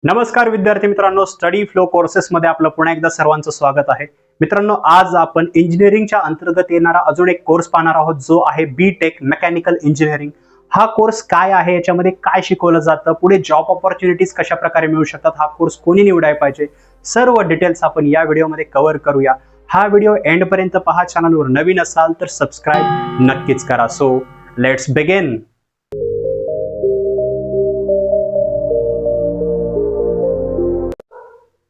नमस्कार विद्यार्थी मित्रांनो, स्टडी फ्लो कोर्सेस मध्ये आपलं पुन्हा एकदा सर्वांचं स्वागत आहे. मित्रांनो, आज आपण इंजिनिअरिंगच्या अंतर्गत येणारा अजून एक कोर्स पाहणार आहोत, जो आहे बी.टेक मेकॅनिकल इंजिनिअरिंग. हा कोर्स काय आहे, याच्यामध्ये काय शिकवलं जातं, पुढे जॉब ऑपॉर्च्युनिटीज कशा प्रकारे मिळू शकतात, हा कोर्स कोणी निवडायला पाहिजे, सर्व डिटेल्स आपण या व्हिडिओमध्ये कव्हर करूया. हा व्हिडिओ एंड पर्यंत पहा. चॅनलवर नवीन असाल तर सबस्क्राईब नक्कीच करा. So let's begin.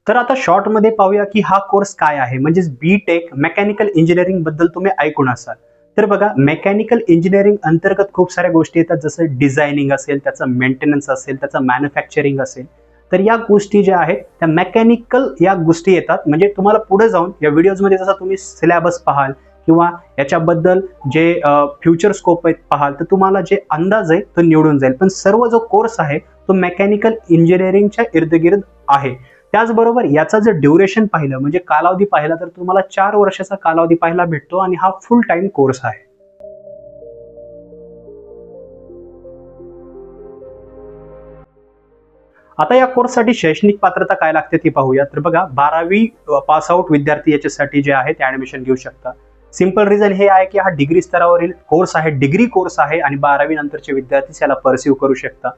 तर आता शॉर्ट मध्ये पाहूया की हा कोर्स काय आहे. म्हणजेच बी.टेक मेकॅनिकल इंजिनिअरिंग बद्दल तुम्ही ऐकून असाल. तर बघा, मेकॅनिकल इंजिनिअरिंग अंतर्गत खूप साऱ्या गोष्टी येतात, जसं डिझायनिंग असेल, त्याचं मेंटेनन्स असेल, त्याचं मॅन्युफॅक्चरिंग असेल. तर या गोष्टी ज्या आहेत त्या मेकॅनिकल या गोष्टी येतात. म्हणजे तुम्हाला पुढे जाऊन या व्हिडिओजमध्ये जसं तुम्ही सिलेबस पाहाल किंवा याच्याबद्दल जे फ्युचर स्कोप आहेत पाहाल, तर तुम्हाला जे अंदाज आहे तो निवडून जाईल. पण सर्व जो कोर्स आहे तो मेकॅनिकल इंजिनिअरिंगच्या इर्दगिर्द आहे. त्याचबरोबर याचा जर ड्युरेशन पाहिलं, म्हणजे कालावधी पाहिला, तर तुम्हाला 4 वर्षाचा कालावधी पाहायला भेटतो आणि हा फुल टाइम कोर्स आहे. आता या कोर्ससाठी शैक्षणिक पात्रता काय लागते ती पाहूया. तर बघा, 12वी पास आउट विद्यार्थी याच्यासाठी जे आहे ते ऍडमिशन घेऊ शकता. सिंपल रिझन हे आहे की हा डिग्री स्तरावरील कोर्स आहे, डिग्री कोर्स आहे आणि 12वी नंतरचे विद्यार्थी याला परस्यू करू शकता.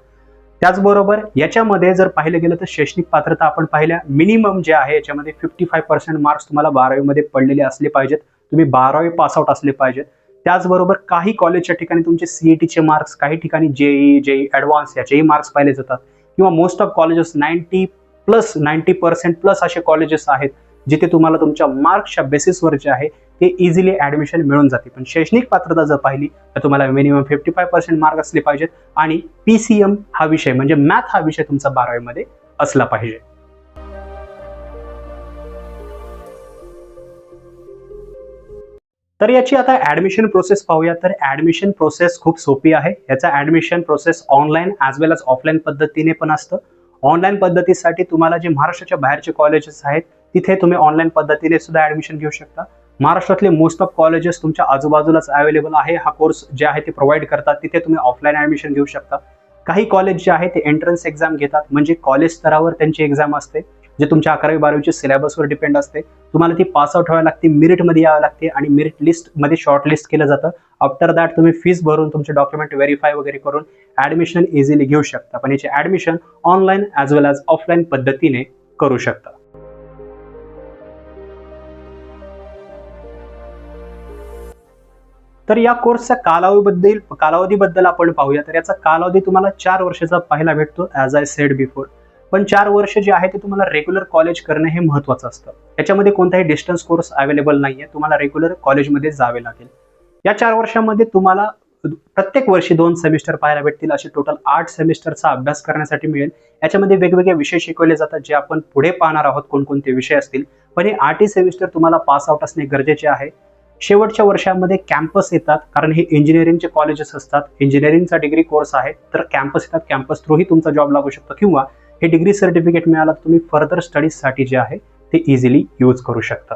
त्याचबरोबर याच्यामध्ये जर पाहिलं गेलं तर शैक्षणिक पात्रता आपण पाहिल्या, मिनिमम जे आहे याच्यामध्ये 55% मार्क्स तुम्हाला 12वी मध्ये पडलेले असले पाहिजेत. तुम्ही 12वी पास आउट असले पाहिजेत. त्याचबरोबर काही कॉलेजच्या ठिकाणी तुमचे सीईटीचे मार्क्स, काही ठिकाणी जेई ऍडव्हान्स याचेही मार्क्स पाहिले जातात. किंवा मोस्ट ऑफ कॉलेजेस 90% प्लस असे कॉलेजेस आहेत जिथे तुम्हाला तुमच्या मार्क्सच्या बेसिसवर जे आहे ते इझिली ऍडमिशन मिळून जाते. पण शैक्षणिक पात्रता जर पाहिली तर तुम्हाला मिनिमम 55% मार्क असले पाहिजेत आणि पीसीएम हा विषय म्हणजे मॅथ हा विषय तुमचा 12वी मध्ये असला पाहिजे. तर याची आता ऍडमिशन प्रोसेस पाहूया. तर ऍडमिशन प्रोसेस खूप सोपी आहे. याचा ऍडमिशन प्रोसेस ऑनलाईन ॲज वेल एज ऑफलाईन पद्धतीने पण असतं. ऑनलाईन पद्धतीसाठी तुम्हाला जे महाराष्ट्राच्या बाहेरचे कॉलेजेस आहेत तिथे तुम्ही ऑनलाईन पद्धतीने सुद्धा ऍडमिशन घेऊ शकता. महाराष्ट्रातले मोस्ट ऑफ कॉलेजेस तुमच्या आजूबाजूलाच अवेलेबल आहे. हा कोर्स जे आहे ते प्रोव्हाइड करतात, तिथे तुम्ही ऑफलाईन ऍडमिशन घेऊ शकता. काही कॉलेज जे आहे ते एंट्रन्स एक्झाम घेतात, म्हणजे कॉलेज स्तरावर त्यांची एक्झाम असते, जे तुमच्या 11वी-12वीच्या सिलेबसवर डिपेंड असते. तुम्हाला ती पास आउट व्हावी लागते, मेरिटमध्ये यावं लागते आणि मेरिट लिस्टमध्ये शॉर्ट लिस्ट केलं जातं. आफ्टर दॅट तुम्ही फीस भरून तुमचे डॉक्युमेंट व्हेरीफाय वगैरे करून ऍडमिशन इझिली घेऊ शकता. पण याचे admission online as well as offline पद्धतीने करू शकता. तर या कोर्सच्या कालावधीबद्दल आपण पाहूया. तर याचा कालावधी तुम्हाला 4 वर्षाचा पाहायला भेटतो, ॲज आय सेड बिफोर. पण 4 वर्ष जे आहे ते तुम्हाला रेग्युलर कॉलेज करणं हे महत्त्वाचं असतं. याच्यामध्ये कोणताही डिस्टन्स कोर्स अवेलेबल नाहीये, तुम्हाला रेग्युलर कॉलेजमध्ये जावे लागेल. या 4 वर्षामध्ये तुम्हाला प्रत्येक वर्षी 2 सेमिस्टर पाहायला भेटतील. असे टोटल 8 सेमिस्टरचा अभ्यास करण्यासाठी मिळेल. याच्यामध्ये वेगवेगळे विषय शिकवले जातात, जे आपण पुढे पाहणार आहोत कोणकोणते विषय असतील. पण हे 8ही सेमिस्टर तुम्हाला पास आउट असणे गरजेचे आहे. शेवटच्या वर्षामध्ये कॅम्पस येतात, कारण हे इंजिनिअरिंगचे कॉलेजेस असतात. इंजिनिअरिंगचा डिग्री कोर्स आहे, तर कॅम्पस येतात. कॅम्पस थ्रूही तुमचा जॉब लागू शकतो किंवा हे डिग्री सर्टिफिकेट मिळालं तर तुम्ही फर्दर स्टडीजसाठी जे आहे ते इझिली यूज करू शकता.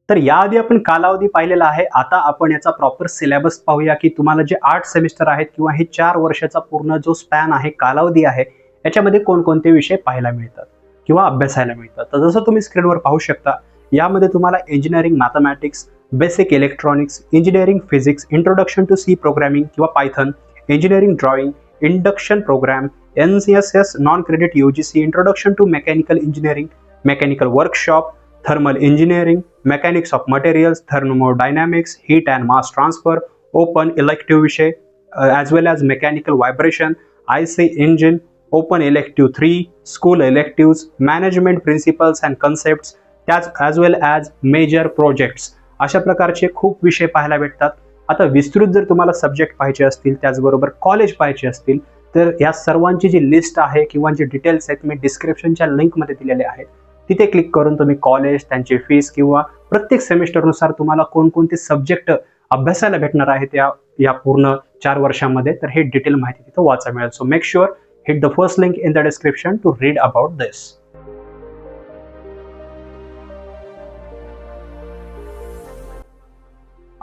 तर याआधी आपण कालावधी पाहिलेला आहे. आता आपण याचा प्रॉपर सिलेबस पाहूया की तुम्हाला जे 8 सेमिस्टर आहेत किंवा हे 4 वर्षाचा पूर्ण जो स्पॅन आहे, कालावधी आहे, याच्यामध्ये कोणकोणते विषय पाहायला मिळतात किंवा अभ्यासायला मिळतात. तर जसं तुम्ही स्क्रीनवर पाहू शकता, यामध्ये तुम्हाला engineering mathematics, basic electronics, engineering physics, introduction to C programming किंवा Python, engineering drawing, induction program, NCSS non credit UGC, introduction to mechanical engineering, mechanical workshop, thermal engineering, mechanics of materials, thermodynamics, heat and mass transfer, open elective विषय as well as mechanical vibration, IC engine, open elective 3, school elective, management principles and concepts, त्याच as well as major projects. अशा प्रकारचे खूप विषय पाहायला भेटतात. आता विस्तृत जर तुम्हाला सब्जेक्ट पाहिजे असतील, त्याचबरोबर कॉलेज पाहिजे असतील, तर या सर्वांची जी लिस्ट आहे किंवा जे डिटेल्स आहेत मी डिस्क्रिप्शनच्या लिंकमध्ये दिलेले आहेत, तिथे क्लिक करून तुम्ही कॉलेज, त्यांची फीस किंवा प्रत्येक सेमिस्टरनुसार तुम्हाला कोणकोणते सब्जेक्ट अभ्यासायला भेटणार आहेत या पूर्ण 4 वर्षामध्ये, तर हे डिटेल माहिती तिथं वाचा मिळेल. So make sure hit the first link in the description to read about this.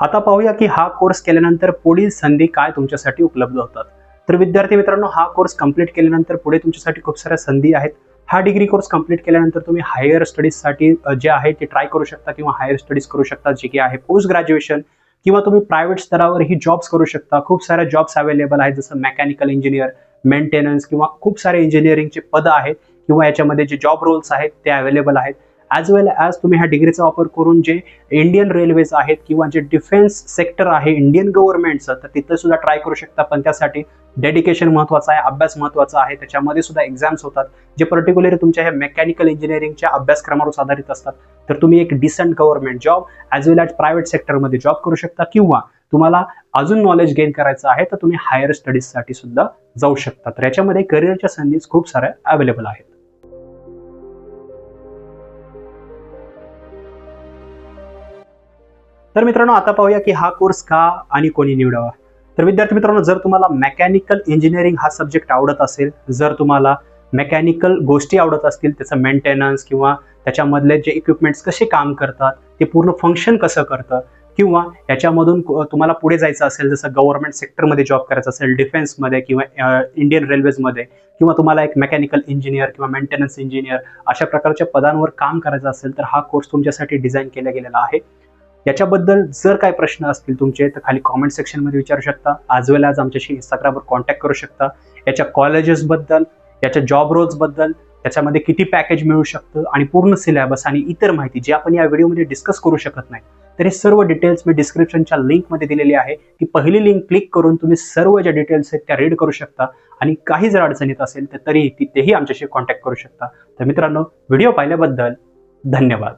आता पाहूया की हा कोर्स केल्यानंतर पुढील संधी काय तुमच्यासाठी उपलब्ध होतात. तर विद्यार्थी मित्रांनो, हा कोर्स कंप्लीट केल्यानंतर पुढे तुमच्यासाठी खूप साऱ्या संधी आहेत. हा डिग्री कोर्स कंप्लीट केल्यानंतर तुम्ही हायर स्टडीजसाठी जे आहे ते ट्राय करू शकता किंवा हायर स्टडीज करू शकता, जे की आहे पोस्ट ग्रॅज्युएशन, किंवा तुम्ही प्रायव्हेट स्तरावरही जॉब्स करू शकता. खूप साऱ्या जॉब्स अवेलेबल आहेत, जसं मेकॅनिकल इंजिनियर, मेंटेनन्स किंवा खूप सारे इंजिनिअरिंगचे पद आहेत किंवा याच्यामध्ये जे जॉब रोल्स आहेत ते अवेलेबल आहेत. ॲज वेल ॲज तुम्ही ह्या डिग्रीचा वापर करून जे इंडियन रेल्वेज आहेत किंवा जे डिफेन्स सेक्टर आहे इंडियन गव्हर्नमेंटचं, तर तिथं सुद्धा ट्राय करू शकता. पण त्यासाठी डेडिकेशन महत्त्वाचं आहे, अभ्यास महत्त्वाचा आहे. त्याच्यामध्ये सुद्धा एक्झाम्स होतात जे पर्टिक्युलरली तुमच्या ह्या मेकॅनिकल इंजिनिअरिंगच्या अभ्यासक्रमावर आधारित असतात. तर तुम्ही एक decent government job as well as private सेक्टरमध्ये जॉब करू शकता, किंवा तुम्हाला अजून नॉलेज गेन करायचं आहे तर तुम्ही हायर स्टडीजसाठी सुद्धा जाऊ शकता. तर याच्यामध्ये करिअरच्या संधी खूप साऱ्या अवेलेबल आहेत. तर मित्रांनो, आता पाहूया की हा कोर्स का आणि कोणी निवडावा. तर विद्यार्थी मित्रांनो, जर तुम्हाला मेकॅनिकल इंजिनिअरिंग हा सब्जेक्ट आवडत असेल, जर तुम्हाला मेकॅनिकल गोष्टी आवडत असतील, त्याचं मेंटेनन्स किंवा त्याच्यामधले जे इक्विपमेंट्स कसे काम करतात, ते पूर्ण फंक्शन कसं करतं, किंवा याच्यामधून तुम्हाला पुढे जायचं असेल, जसं गव्हर्नमेंट सेक्टरमध्ये जॉब करायचं असेल, डिफेन्समध्ये किंवा इंडियन रेल्वेजमध्ये, किंवा तुम्हाला एक मेकॅनिकल इंजिनियर किंवा मेंटेनन्स इंजिनियर अशा प्रकारच्या पदांवर काम करायचं असेल, तर हा कोर्स तुमच्यासाठी डिझाईन केला गेलेला आहे. याच्याबद्दल जर काही प्रश्न असतील तुमचे, तर खाली कॉमेंट सेक्शनमध्ये विचारू शकता. ॲज वेल ॲज आमच्याशी इंस्टाग्रामवर कॉन्टॅक्ट करू शकता. याच्या कॉलेजेसबद्दल, याच्या जॉब रोल्सबद्दल, त्याच्यामध्ये किती पॅकेज मिळू शकतं आणि पूर्ण सिलेबस आणि इतर माहिती जी आपण या व्हिडिओमध्ये डिस्कस करू शकत नाही, तर हे सर्व डिटेल्स मी डिस्क्रिप्शनच्या लिंकमध्ये दिलेली आहे. ती पहिली लिंक क्लिक करून तुम्ही सर्व ज्या डिटेल्स आहेत त्या रीड करू शकता, आणि काही जर अडचण येत असेल तर तरीही तिथेही आमच्याशी कॉन्टॅक्ट करू शकता. तर मित्रांनो, व्हिडिओ पाहिल्याबद्दल धन्यवाद.